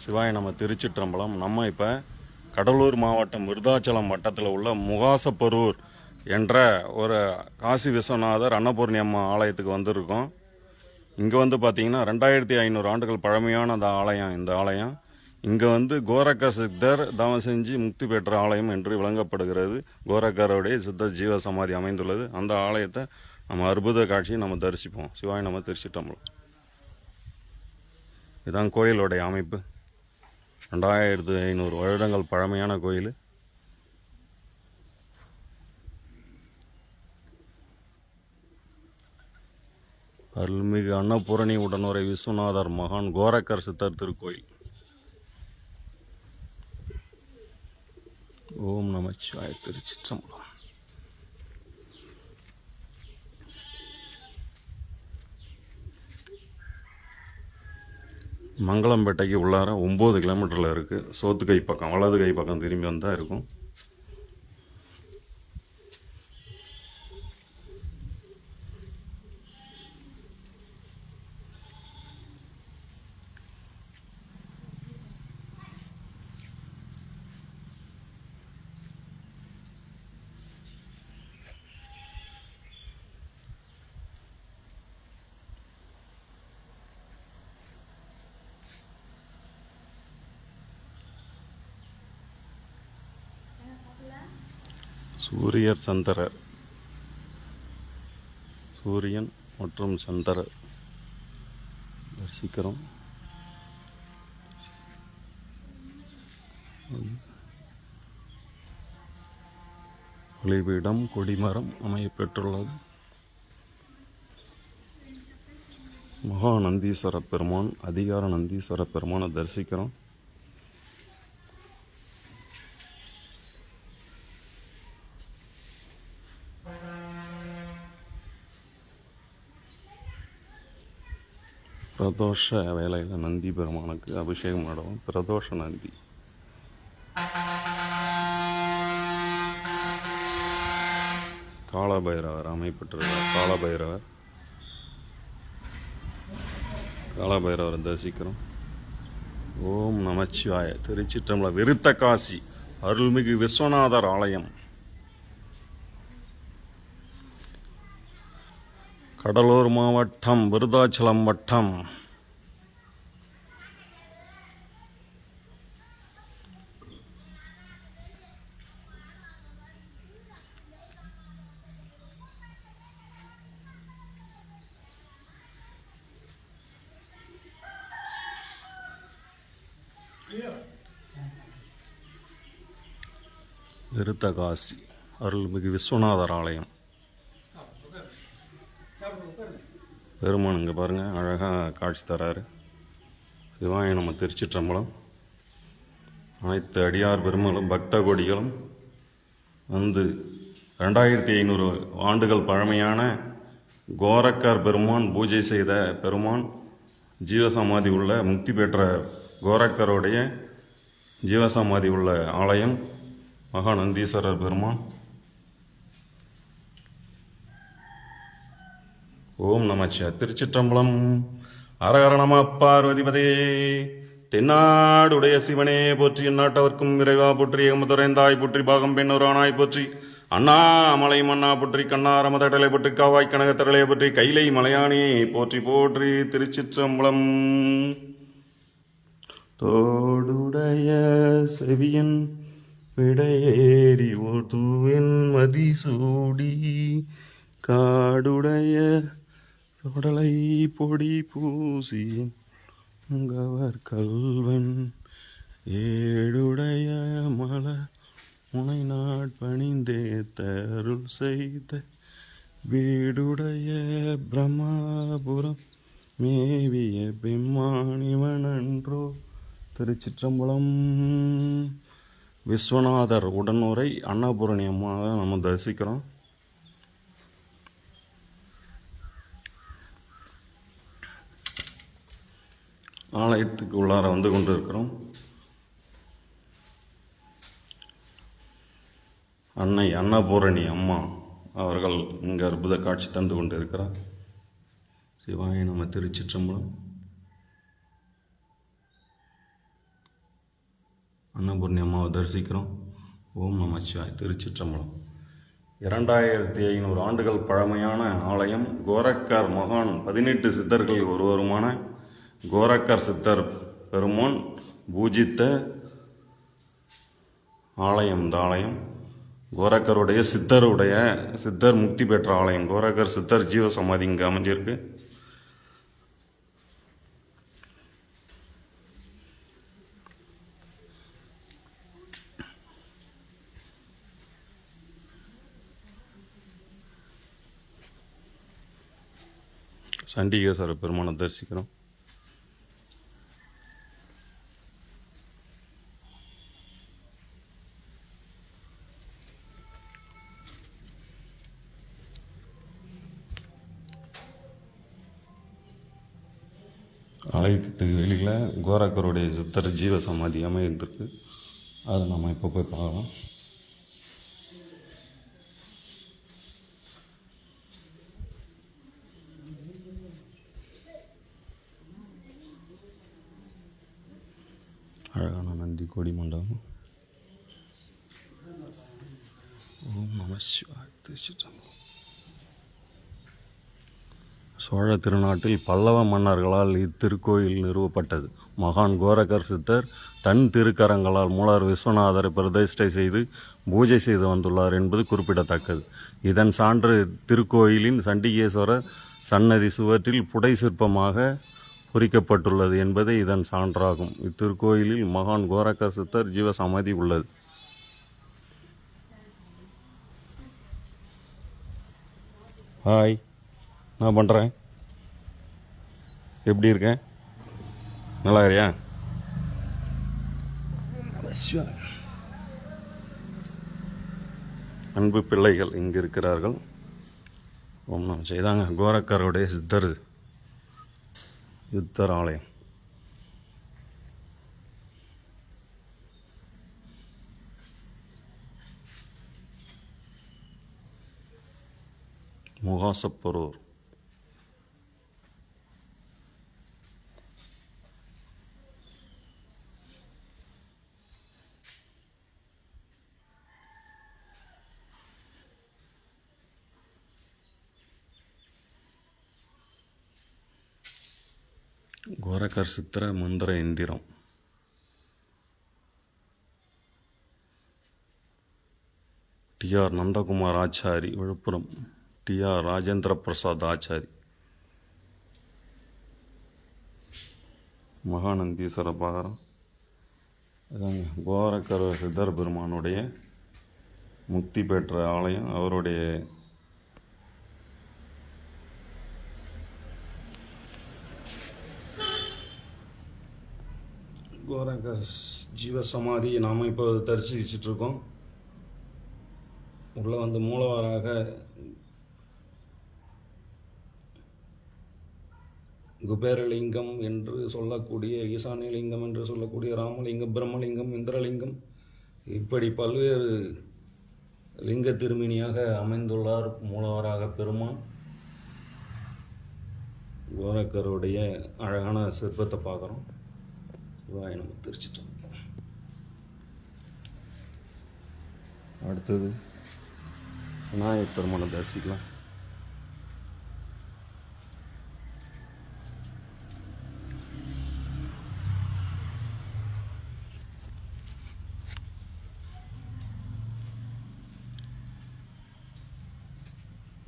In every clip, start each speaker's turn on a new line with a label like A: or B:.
A: சிவாய நம்ம திருச்சிற்றம்பலம். நம்ம இப்போ கடலூர் மாவட்டம் விருதாச்சலம் வட்டத்தில் உள்ள முகாசப்பரூர் என்ற ஒரு காசி விஸ்வநாதர் அன்னபூர்ணி அம்மா ஆலயத்துக்கு வந்திருக்கோம். இங்கே வந்து பார்த்திங்கன்னா 2500 ஆண்டுகள் பழமையான அந்த ஆலயம். இந்த ஆலயம் இங்கே கோரக்க சித்தர் தவம் செஞ்சு முக்தி பெற்ற ஆலயம் என்று விளங்கப்படுகிறது. கோரக்கருடைய சித்தர் ஜீவ சமாதி அமைந்துள்ளது. அந்த ஆலயத்தை நம்ம அற்புத காட்சியை நம்ம தரிசிப்போம். சிவாய நம்ம திருச்சிற்றம்பலம். இதுதான் கோயிலுடைய அமைப்பு. 2500 வருடங்கள் பழமையான கோயில். அருள்மிகு அன்னபூரணி உடனுரை விஸ்வநாதர் மகான் கோரக்கர் சித்தர் திருக்கோயில். ஓம் நமச்சிவாய. திருச்சிற்றம்பலம். மங்களம்பேட்டைக்கு உள்ளார 9 கிலோமீட்டரில் இருக்குது. சோத்து கை பக்கம், வலது கை பக்கம் திரும்பி வந்தால் இருக்கும். சூரியர் சந்திரர், சூரியன் மற்றும் சந்திரர் தரிசிக்கிறோம். ஒளிபீடம், கொடிமரம் அமையப்பெற்றுள்ளது. மகா நந்தீஸ்வர பெருமான், அதிகார நந்தீஸ்வர பெருமானை தரிசிக்கிறோம். பிரதோஷ வேளையில் நந்தி பெருமானுக்கு அபிஷேகம் நடவும். பிரதோஷ நந்தி. காலபைரவர் அமைப்பெற்றுள்ளார். காலபைரவரை தரிசிக்கிறோம். ஓம் நமச்சிவாய. திருச்சிற்றம்பலம். விருத்த காசி அருள்மிகு விஸ்வநாதர் ஆலயம். கடலூர் மாவட்டம், விருதாச்சலம் வட்டம். விருத்தகாசி அருள்மிகு விஸ்வநாதர் ஆலயம். பெருமான் இங்கே பாருங்கள், அழகாக காட்சி தராரு. சிவாய நம்ம திருச்சிற்றம்பலம். அனைத்து அடியார் பெருமளும் பக்த கொடிகளும் 2500 ஆண்டுகள் பழமையான கோரக்கர் பெருமான் பூஜை செய்த பெருமான், ஜீவசமாதி உள்ள முக்தி பெற்ற கோரக்கருடைய ஜீவசமாதி உள்ள ஆலயம் மகா நந்தீஸ்வரர் பெருமான். ஓம் நமச்சிவாய. திருச்சிற்றம்பலம். அரஹர நம பார்வதிபதே. தென்னாடுடைய சிவனே போற்றி, எந்நாட்டவர்க்கும் இறைவா போற்றி, எமதுரைந்தாய் போற்றி, பாகம் பெண்ணொரானாய் போற்றி, அண்ணாமலை மன்னா போற்றி, கண்ணாரமதடலை போற்றி, காவாய் கனகத்தரலை போற்றி, கைலை மலையானே போற்றி போற்றி. திருச்சிற்றம்பலம். தோடுடைய செவியன் விடையேறி ஓதுவின் மதிசூடி, காடுடைய தொடலை பொடி பூசி உங்கவர் கல்வன், ஏடுடைய மலர் முனை நாட்பணிந்தே தருள் செய்த, வீடுடைய பிரம்மாபுரம் மேவிய பெம்மானிவனன்றோ. திருச்சிற்றம்பலம். விஸ்வநாதர் உடனுரை அன்னபூரணி அம்மா நம்ம தரிசிக்கிறோம். ஆலயத்துக்கு உள்ளார வந்து கொண்டு இருக்கிறோம். அன்னை அன்னபூரணி அம்மா அவர்கள் இங்கே அற்புத காட்சி தந்து கொண்டு இருக்கிறார். சிவாய நம. திருச்சிற்றம்பலம். அன்னபூர்ணி அம்மாவை தரிசிக்கிறோம். ஓம் நம சிவாய். திருச்சிற்றம்பலம். 2500 ஆண்டுகள் பழமையான ஆலயம். கோரக்கர் மகான் 18 சித்தர்களில் ஒருவருமான கோரக்கர் சித்தர் பெருமான் பூஜித்த ஆலயம். இந்த ஆலயம் கோரக்கருடைய சித்தர் முக்தி பெற்ற ஆலயம். கோரக்கர் சித்தர் ஜீவ சமாதி இங்கே அமைஞ்சிருக்கு. சண்டிகேஸ்வர பெருமானை தரிசிக்கிறோம். ஆலயத்துக்கு வெளியில் கோரக்கருடைய சித்தர் ஜீவ சமாதி அமைந்திருக்கு. அதை நம்ம இப்போ போய் பார்க்கலாம். அழகான நந்தி கொடி மண்டபம். ஓம் நம சிவாய். திருச்சிற்றம்பலம். சோழ திருநாட்டில் பல்லவ மன்னர்களால் இத்திருக்கோயில் நிறுவப்பட்டது. மகான் கோரக்கர் சித்தர் தன் திருக்கரங்களால் மூலவர் விஸ்வநாதரை பிரதிஷ்டை செய்து பூஜை செய்து வந்துள்ளார் என்பது குறிப்பிடத்தக்கது. இதன் சான்று திருக்கோயிலின் சண்டிகேஸ்வரர் சன்னதி சுவற்றில் புடை சிற்பமாக பொறிக்கப்பட்டுள்ளது என்பதே இதன் சான்றாகும். இத்திருக்கோயிலில் மகான் கோரக்கர் சித்தர் ஜீவ சமாதி உள்ளது. ஹாய், நான் பண்ணுறேன். எப்படி இருக்கேன்? நல்லா இருக்கியா? அன்பு பிள்ளைகள் இங்கு இருக்கிறார்கள். ஓம் நம செய்தாங்க. கோரக்கருடைய சித்தர் ஆலயம். முகாசப்பரூர். கோரக்கர் சித்திர மந்திர எந்திரம். டி.ஆர். நந்தகுமார் ஆச்சாரி, விழுப்புரம். டி.ஆர். ராஜேந்திர பிரசாத் ஆச்சாரி. மகாநந்தீஸ்வர பாகரம். அதாங்க கோரக்கர் சித்தர் பெருமானுடைய முக்தி பெற்ற ஆலயம். அவருடைய கோரக்கர் ஜீவசமாதி நாம் இப்போ தரிசிச்சிட்ருக்கோம். உள்ளே வந்து மூலவராக குபேரலிங்கம் என்று சொல்லக்கூடிய, ஈசானியலிங்கம் என்று சொல்லக்கூடிய ராமலிங்கம், பிரம்மலிங்கம், இந்திரலிங்கம், இப்படி பல்வேறு லிங்க திருமேனியாக அமைந்துள்ளார் மூலவராக பெருமான். கோரக்கருடைய அழகான சிற்பத்தை பார்க்குறோம். சிவாய நம்ம திருச்சிட்டோம். அடுத்தது விநாயகர் பெருமானை தரிசிக்கலாம்.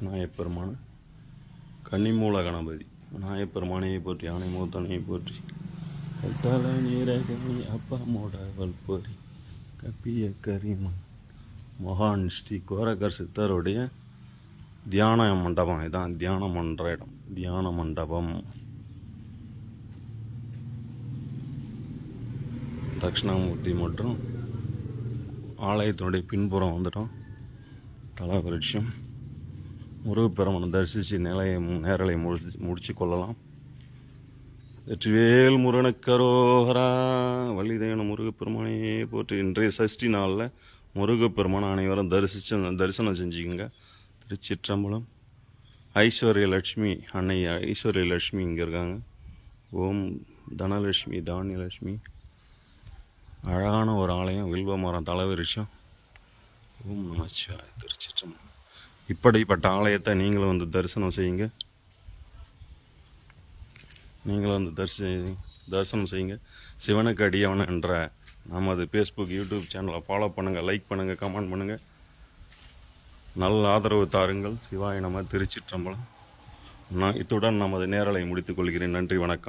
A: விநாயகப் பெருமான் கன்னிமூல கணபதி. விநாயகப் பெருமானையை போற்றி, யானை மூத்தனையை போற்றி, தலை நீரகனி அப்பா மோடவல் பொறி கப்பிய கரிமன். மகான் ஸ்ரீ கோரக்கர் சித்தருடைய தியான மண்டபம். இதுதான் தியானம் பண்ணுற இடம், தியான மண்டபம். தட்சிணாமூர்த்தி மற்றும் ஆலயத்தினுடைய பின்புறம் வந்துட்டோம். தலவிருட்சம். முருகப்பெருமானை தரிசித்து நேரலை முடிச்சு கொள்ளலாம். வெற்றிவேல் முருகனுக்கரோகரா. வள்ளிதேவன முருகப்பெருமானையே போட்டு. இன்றைய சஷ்டி நாளில் முருகப்பெருமானை அனைவரும் தரிசனம் செஞ்சுக்கோங்க. திருச்சிற்றம்பலம். ஐஸ்வர்யலட்சுமி அன்னை ஐஸ்வர்யலட்சுமி இங்கே இருக்காங்க. ஓம் தனலட்சுமி, தானியலட்சுமி, அழகான ஒரு ஆலயம், வில்வ மரம், தலைவிருஷம். ஓம் நமச்சிவாய. திருச்சிற்றம்பலம். இப்படிப்பட்ட ஆலயத்தை நீங்களும் வந்து தரிசனம் செய்யுங்க. நீங்களும் வந்து தரிசனம் செய்யுங்க. சிவனுக்கு அடியவன் என்ற நமது ஃபேஸ்புக், யூடியூப் சேனலை ஃபாலோ பண்ணுங்கள், லைக் பண்ணுங்கள், கமெண்ட் பண்ணுங்கள். நல்ல ஆதரவு தாருங்கள். சிவாய நம. திருச்சிற்றம்பலம். இத்துடன் நமது நேரலை முடித்துக் கொள்கிறேன். நன்றி, வணக்கம்.